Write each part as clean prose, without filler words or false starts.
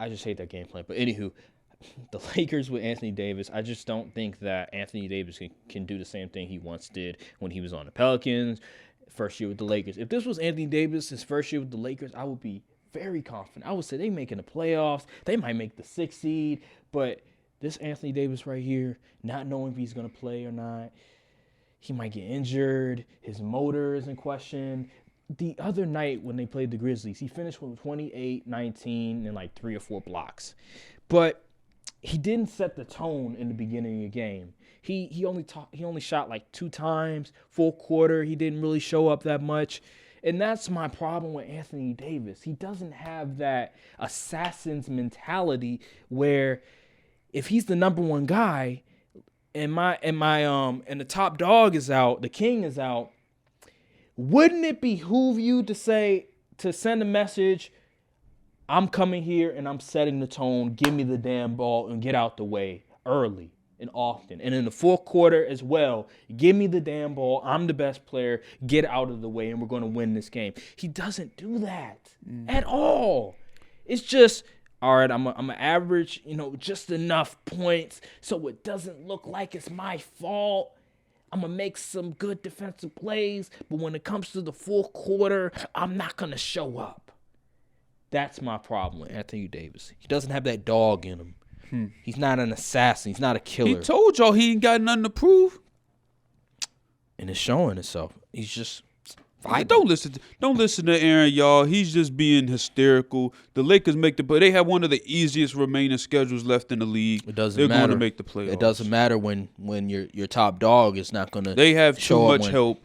I just hate that game plan. But anywho, the Lakers with Anthony Davis, I just don't think that Anthony Davis can do the same thing he once did when he was on the Pelicans, first year with the Lakers. If this was Anthony Davis, his first year with the Lakers, I would be very confident. I would say they making the playoffs. They might make the 6th seed. But this Anthony Davis right here, not knowing if he's going to play or not, he might get injured. His motor is in question. The other night when they played the Grizzlies, he finished with 28, 19, and like 3 or 4 blocks. But he didn't set the tone in the beginning of the game. He only shot like 2 times, full quarter. He didn't really show up that much. And that's my problem with Anthony Davis. He doesn't have that assassin's mentality where if he's the number one guy and the top dog is out, the king is out, wouldn't it behoove you to send a message, I'm coming here and I'm setting the tone, give me the damn ball and get out the way early and often. And in the fourth quarter as well, give me the damn ball, I'm the best player, get out of the way and we're going to win this game. He doesn't do that at all. It's just, all right, I'm a average, just enough points so it doesn't look like it's my fault. I'm going to make some good defensive plays, but when it comes to the fourth quarter, I'm not going to show up. That's my problem with Anthony Davis. He doesn't have that dog in him. He's not an assassin. He's not a killer. He told y'all he ain't got nothing to prove. And it's showing itself. He's just vibing. Don't listen to Aaron, y'all. He's just being hysterical. The Lakers make the play. They have one of the easiest remaining schedules left in the league. It doesn't They're matter. going to make the playoffs. It doesn't matter when your top dog is not going to. They have too much help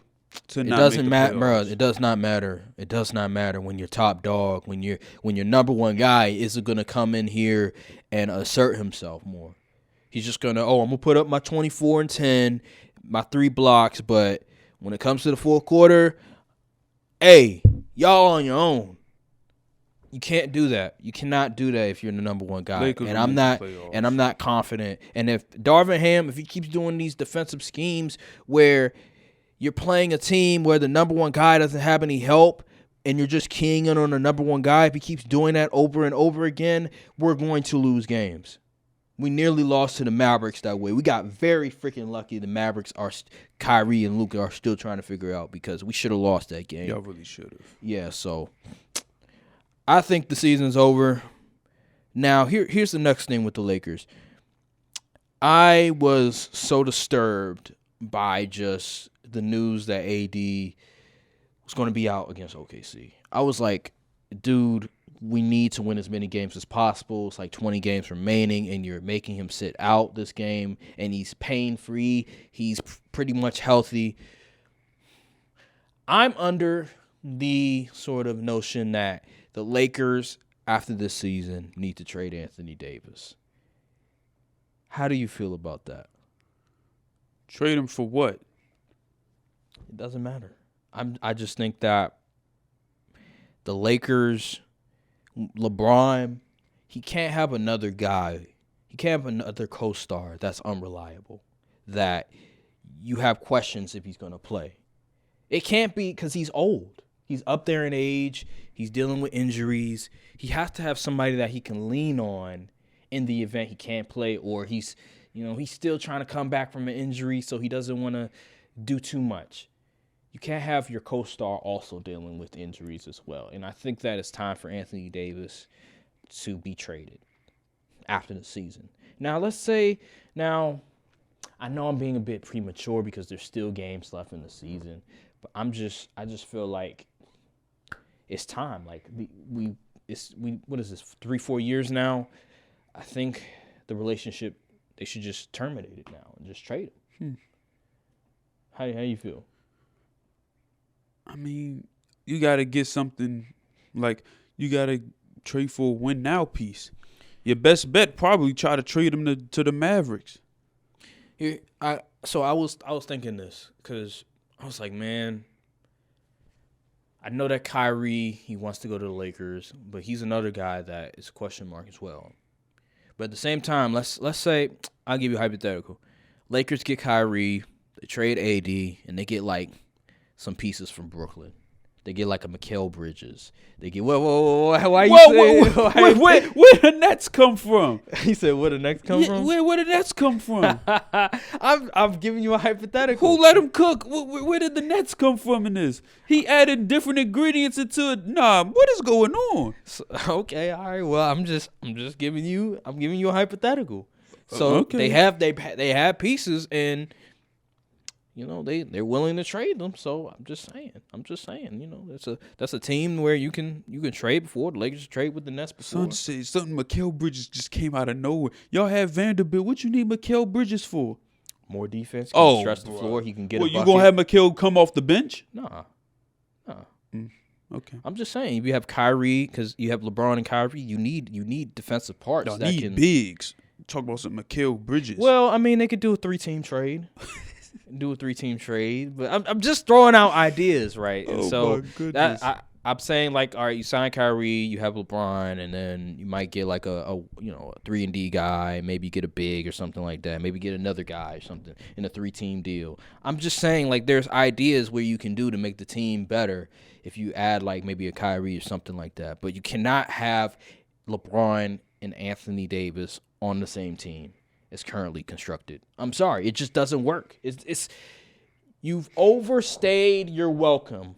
to not make the playoffs. Bro. It does not matter. It does not matter when your top dog, when your number one guy isn't going to come in here and assert himself more. He's just going to, I'm going to put up my 24 and 10, my 3 blocks, but when it comes to the fourth quarter, hey, y'all on your own. You can't do that. You cannot do that if you're the number one guy. Lakers and I'm not confident. And if Darvin Ham, if he keeps doing these defensive schemes where you're playing a team where the number one guy doesn't have any help and you're just keying in on the number one guy, if he keeps doing that over and over again, we're going to lose games. We nearly lost to the Mavericks that way. We got very freaking lucky. The Mavericks Kyrie and Luka are still trying to figure out because we should have lost that game. Y'all really should have. Yeah, so I think the season's over. Now, here's the next thing with the Lakers. I was so disturbed by just the news that AD was going to be out against OKC. I was like, dude, we need to win as many games as possible. It's like 20 games remaining, and you're making him sit out this game, and he's pain-free. He's pretty much healthy. I'm under the sort of notion that the Lakers, after this season, need to trade Anthony Davis. How do you feel about that? Trade him for what? It doesn't matter. I just think that the Lakers, LeBron, he can't have another guy. He can't have another co-star that's unreliable, that you have questions if he's going to play. It can't be because he's old. He's up there in age. He's dealing with injuries. He has to have somebody that he can lean on in the event he can't play, or he's still trying to come back from an injury, so he doesn't want to do too much. You can't have your co-star also dealing with injuries as well. And I think that it's time for Anthony Davis to be traded after the season. Now, I know I'm being a bit premature because there's still games left in the season, but I just feel like it's time. Like what is this, 3-4 years now? I think the relationship, they should just terminate it now and just trade him. How you feel? I mean, you got to get something, like, you got to trade for a win-now piece. Your best bet, probably try to trade him to the Mavericks. I was thinking this because I was like, man, I know that Kyrie, he wants to go to the Lakers, but he's another guy that is a question mark as well. But at the same time, let's say, I'll give you a hypothetical. Lakers get Kyrie, they trade AD, and they get like some pieces from Brooklyn. They get like a Mikal Bridges. They get why you Whoa, say where the Nets come from? He said where the Nets come from? Where the Nets come from? I'm giving you a hypothetical. Who let him cook? Where did the Nets come from in this? He added different ingredients into it. Nah, what is going on? So, okay, all right. Well, I'm just giving you a hypothetical. So Okay. they have pieces, and they're willing to trade them. So I'm just saying, that's a team where you can trade before. The Lakers trade with the Nets before. Son said something. Mikal Bridges just came out of nowhere. Y'all have Vanderbilt. What you need Mikal Bridges for? More defense. Can stretch the bro. floor. He can get. Well, a you bucket. gonna have Mikal come off the bench? Nah. Okay. I'm just saying, if you have Kyrie, because you have LeBron and Kyrie, you need defensive parts Y'all that need can. bigs. Talk about some Mikal Bridges. Well, I mean, they could do a 3-team trade. But I'm just throwing out ideas, right? And Oh, my goodness. I'm saying, like, all right, you sign Kyrie, you have LeBron, and then you might get like a 3-and-D guy, maybe get a big or something like that, maybe get another guy or something in a 3-team deal. I'm just saying, like, there's ideas where you can do to make the team better if you add like maybe a Kyrie or something like that. But you cannot have LeBron and Anthony Davis on the same team as currently constructed. I'm sorry, it just doesn't work. It's you've overstayed your welcome.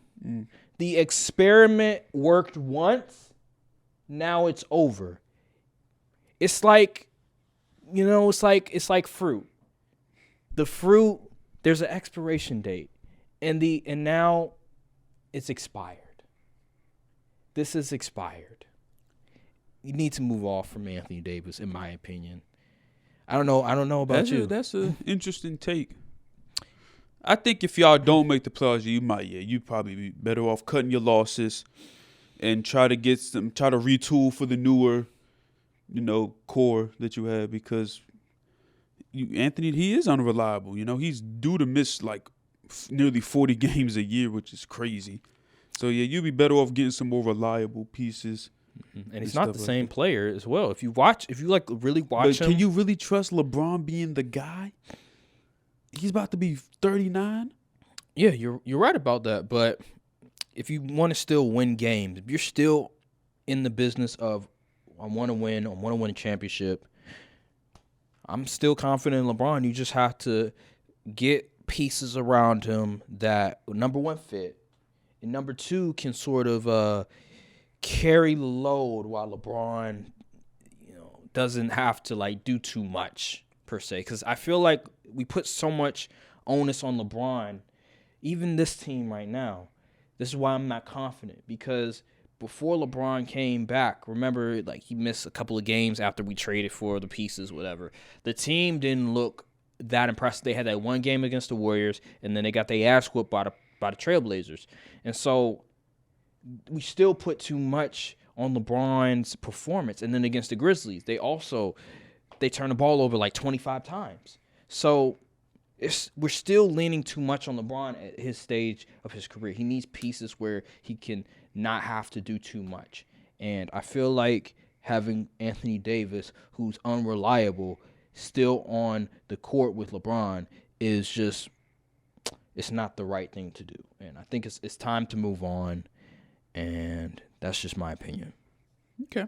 The experiment worked once, now it's over. It's like, it's like fruit. The fruit, there's an expiration date, and now it's expired. This is expired. You need to move off from Anthony Davis, in my opinion. I don't know about you. That's an interesting take. I think if y'all don't make the playoffs, you'd probably be better off cutting your losses and try to retool for the newer, core that you have, because Anthony, he is unreliable. He's due to miss like nearly 40 games a year, which is crazy. So yeah, you'd be better off getting some more reliable pieces. And he's not the same player as well. If you really watch him, can you really trust LeBron being the guy? He's about to be 39. Yeah, you're right about that. But if you want to still win games, if you're still in the business of I want to win a championship, I'm still confident in LeBron. You just have to get pieces around him that, number one, fit, and number two, can sort of carry the load while LeBron, doesn't have to like do too much per se. Because I feel like we put so much onus on LeBron, even this team right now. This is why I'm not confident, because before LeBron came back, remember, like, he missed a couple of games after we traded for the pieces, whatever. The team didn't look that impressive. They had that one game against the Warriors, and then they got their ass whooped by the Trailblazers. And so we still put too much on LeBron's performance. And then against the Grizzlies, they turned the ball over like 25 times. So we're still leaning too much on LeBron at his stage of his career. He needs pieces where he can not have to do too much. And I feel like having Anthony Davis, who's unreliable, still on the court with LeBron is just, it's not the right thing to do. And I think it's time to move on. And that's just my opinion. Okay.